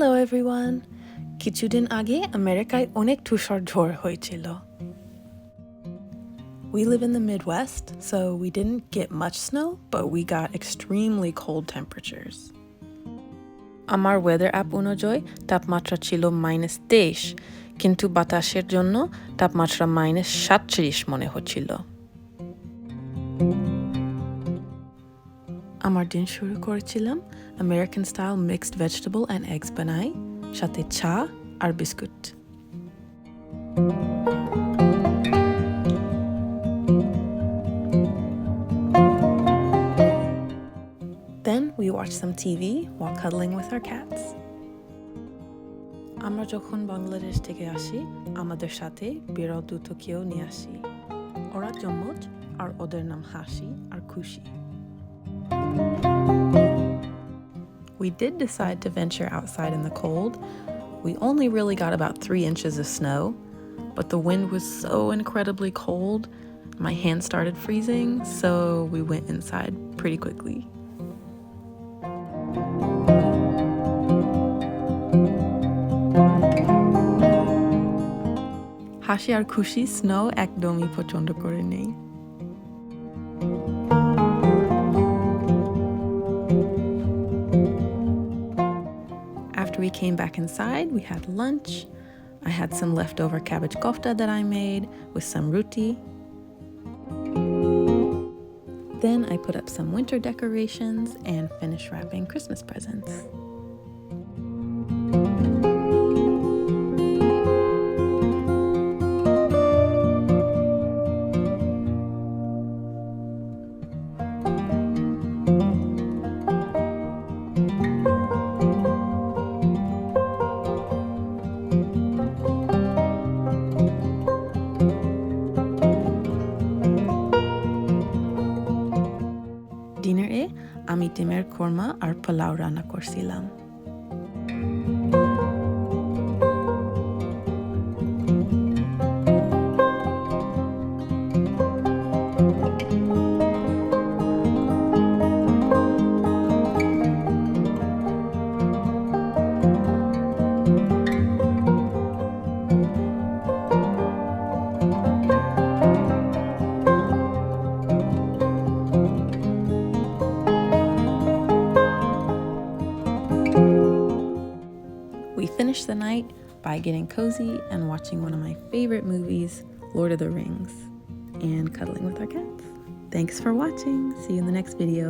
Hello everyone! কিছুদিন আগে আমেরিকায় অনেক তুষার ঝড় হয়েছিল. We live in the Midwest, so we didn't get much snow, but we got extremely cold temperatures. আমার ওয়েদার অ্যাপ অনুযায়ী তাপমাত্রা ছিল -23, কিন্তু বাতাসের জন্য তাপমাত্রা -37 মনে হচ্ছিল. আমার দিন শুরু করেছিলাম American style mixed vegetable and eggs বানাই, সাথে চা আর biscuit. Then we watched some TV while cuddling with our cats. আমরা যখন বাংলাদেশ থেকে আসি আমাদের সাথে বিড়াল দুটোকেও নিয়ে আসি. ওরা জমজ আর ওদের নাম হাসি আর খুশি. We did decide to venture outside in the cold. We only really got about 3 inches of snow, but the wind was so incredibly cold, my hands started freezing, so we went inside pretty quickly. হাসি আর খুশি snow একদমই পছন্দ করে নেই. After we came back inside, we had lunch. I had some leftover cabbage kofta that I made with some roti. Then I put up some winter decorations and finished wrapping Christmas presents. ডিনারে আমি ডিমের কোরমা আর পোলাও রান্না করছিলাম. We finished the night by getting cozy and watching one of my favorite movies, Lord of the Rings, and cuddling with our cats. Thanks for watching. See you in the next video.